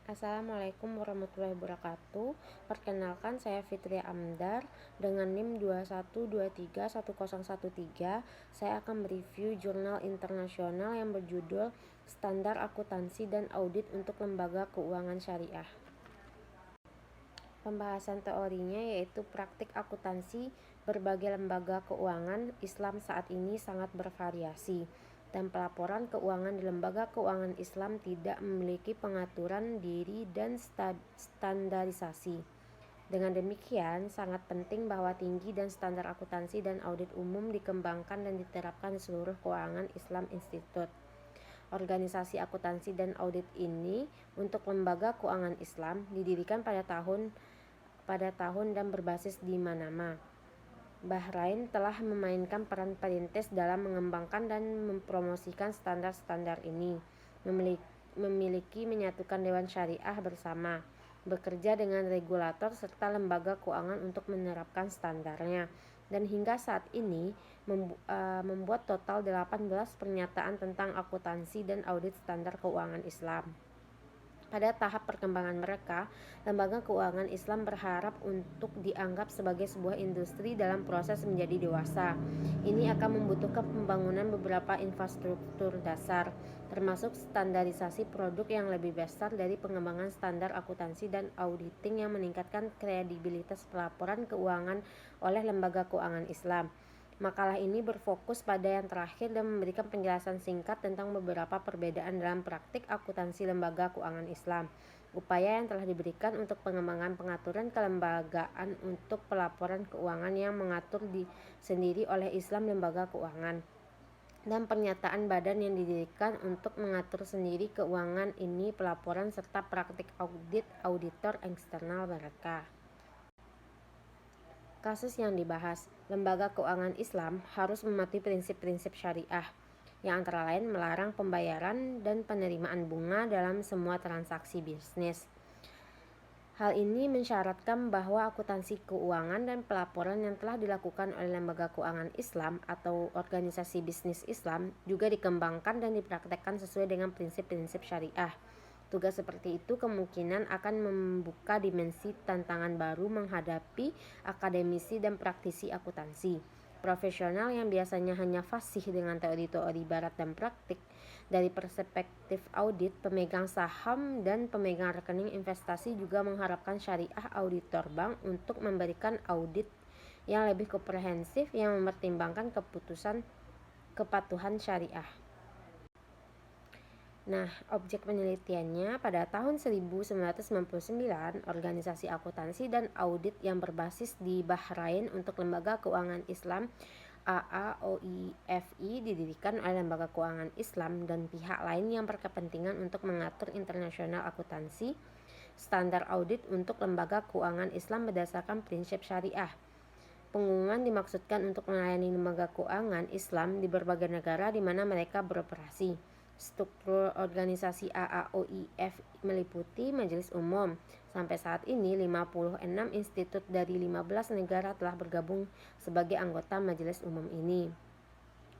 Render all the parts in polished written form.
Assalamualaikum warahmatullahi wabarakatuh. Perkenalkan, saya Fitria Amdar dengan NIM 212310113. Saya akan mereview jurnal internasional yang berjudul Standar Akuntansi dan Audit untuk Lembaga Keuangan Syariah. Pembahasan teorinya yaitu praktik akuntansi berbagai lembaga keuangan Islam saat ini sangat bervariasi, dan pelaporan keuangan di lembaga keuangan Islam tidak memiliki pengaturan diri dan standarisasi. Dengan demikian, sangat penting bahwa tinggi dan standar akuntansi dan audit umum dikembangkan dan diterapkan di seluruh keuangan Islam Institute. Organisasi akuntansi dan audit ini untuk lembaga keuangan Islam didirikan pada tahun dan berbasis di Manama. Bahrain telah memainkan peran perintis dalam mengembangkan dan mempromosikan standar-standar ini, memiliki menyatukan Dewan Syariah bersama, bekerja dengan regulator serta lembaga keuangan untuk menerapkan standarnya, dan hingga saat ini membuat total 18 pernyataan tentang akuntansi dan audit standar keuangan Islam. Pada tahap perkembangan mereka, lembaga keuangan Islam berharap untuk dianggap sebagai sebuah industri dalam proses menjadi dewasa. Ini akan membutuhkan pembangunan beberapa infrastruktur dasar, termasuk standarisasi produk yang lebih besar dari pengembangan standar akuntansi dan auditing yang meningkatkan kredibilitas pelaporan keuangan oleh lembaga keuangan Islam. Makalah ini berfokus pada yang terakhir dan memberikan penjelasan singkat tentang beberapa perbedaan dalam praktik akuntansi lembaga keuangan Islam, upaya yang telah diberikan untuk pengembangan pengaturan kelembagaan untuk pelaporan keuangan yang mengatur sendiri oleh Islam lembaga keuangan, dan pernyataan badan yang didirikan untuk mengatur sendiri keuangan ini pelaporan serta praktik audit auditor eksternal mereka. Kasus yang dibahas, lembaga keuangan Islam harus mematuhi prinsip-prinsip syariah, yang antara lain melarang pembayaran dan penerimaan bunga dalam semua transaksi bisnis. Hal ini mensyaratkan bahwa akuntansi keuangan dan pelaporan yang telah dilakukan oleh lembaga keuangan Islam atau organisasi bisnis Islam juga dikembangkan dan dipraktekkan sesuai dengan prinsip-prinsip syariah. Tugas seperti itu kemungkinan akan membuka dimensi tantangan baru menghadapi akademisi dan praktisi akuntansi profesional yang biasanya hanya fasih dengan teori-teori barat dan praktik. Dari perspektif audit, pemegang saham dan pemegang rekening investasi juga mengharapkan syariah auditor bank untuk memberikan audit yang lebih komprehensif yang mempertimbangkan kepatuhan syariah. Nah, objek penelitiannya pada tahun 1999, organisasi akuntansi dan audit yang berbasis di Bahrain untuk lembaga keuangan Islam AAOIFI didirikan oleh lembaga keuangan Islam dan pihak lain yang berkepentingan untuk mengatur internasional akuntansi, standar audit untuk lembaga keuangan Islam berdasarkan prinsip syariah. Pengumuman dimaksudkan untuk melayani lembaga keuangan Islam di berbagai negara di mana mereka beroperasi. Struktur organisasi AAOIF meliputi Majelis Umum. Sampai saat ini 56 institut dari 15 negara telah bergabung sebagai anggota Majelis Umum ini.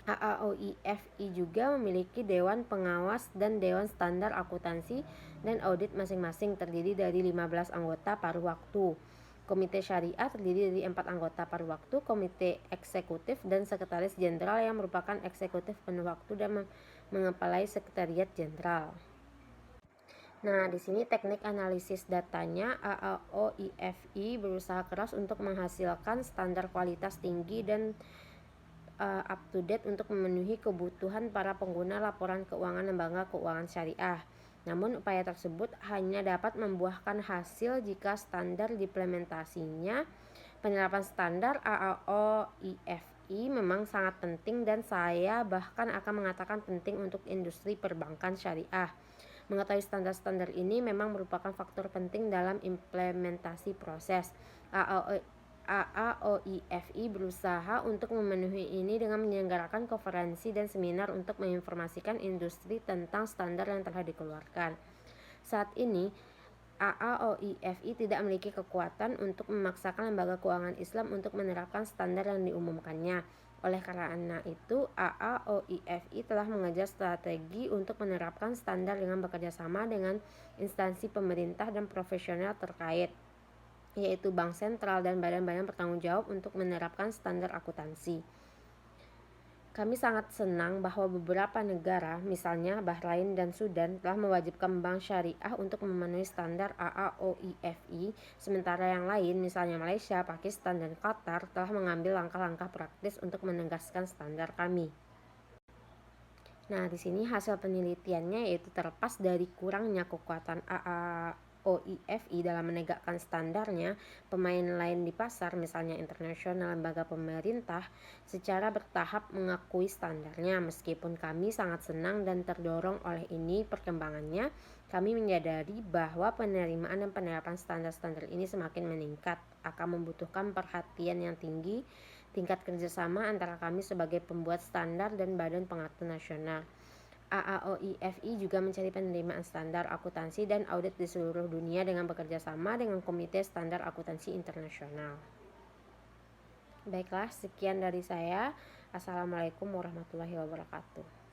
AAOIFI juga memiliki Dewan Pengawas dan Dewan Standar Akuntansi dan Audit masing-masing terdiri dari 15 anggota paruh waktu. Komite Syariah terdiri dari 4 anggota paruh waktu, komite eksekutif, dan sekretaris jenderal yang merupakan eksekutif penuh waktu dan mengepalai sekretariat jenderal. Nah, di sini teknik analisis datanya, AAOIFI berusaha keras untuk menghasilkan standar kualitas tinggi dan up to date untuk memenuhi kebutuhan para pengguna laporan keuangan lembaga keuangan syariah. Namun upaya tersebut hanya dapat membuahkan hasil jika standar diimplementasinya. Penerapan standar AAOIFI memang sangat penting dan saya bahkan akan mengatakan penting untuk industri perbankan syariah. Mengetahui standar-standar ini memang merupakan faktor penting dalam implementasi proses. AAOIFI berusaha untuk memenuhi ini dengan menyelenggarakan konferensi dan seminar untuk menginformasikan industri tentang standar yang telah dikeluarkan. Saat ini, AAOIFI tidak memiliki kekuatan untuk memaksakan lembaga keuangan Islam untuk menerapkan standar yang diumumkannya. Oleh karena itu, AAOIFI telah mengejar strategi untuk menerapkan standar dengan bekerja sama dengan instansi pemerintah dan profesional terkait, yaitu bank sentral dan badan-badan bertanggung jawab untuk menerapkan standar akuntansi. Kami sangat senang bahwa beberapa negara, misalnya Bahrain dan Sudan, telah mewajibkan bank syariah untuk memenuhi standar AAOIFI, sementara yang lain, misalnya Malaysia, Pakistan, dan Qatar, telah mengambil langkah-langkah praktis untuk menegaskan standar kami. Nah, di sini hasil penelitiannya yaitu terlepas dari kurangnya kekuatan AAOIFI dalam menegakkan standarnya, pemain lain di pasar, misalnya internasional, lembaga pemerintah, secara bertahap mengakui standarnya. Meskipun kami sangat senang dan terdorong oleh ini perkembangannya, kami menyadari bahwa penerimaan dan penerapan standar-standar ini semakin meningkat, akan membutuhkan perhatian yang tinggi, tingkat kerjasama antara kami sebagai pembuat standar dan badan pengatur nasional. AAOIFI juga mencari penerimaan standar akuntansi dan audit di seluruh dunia dengan bekerja sama dengan Komite Standar Akuntansi Internasional. Baiklah, sekian dari saya. Assalamualaikum warahmatullahi wabarakatuh.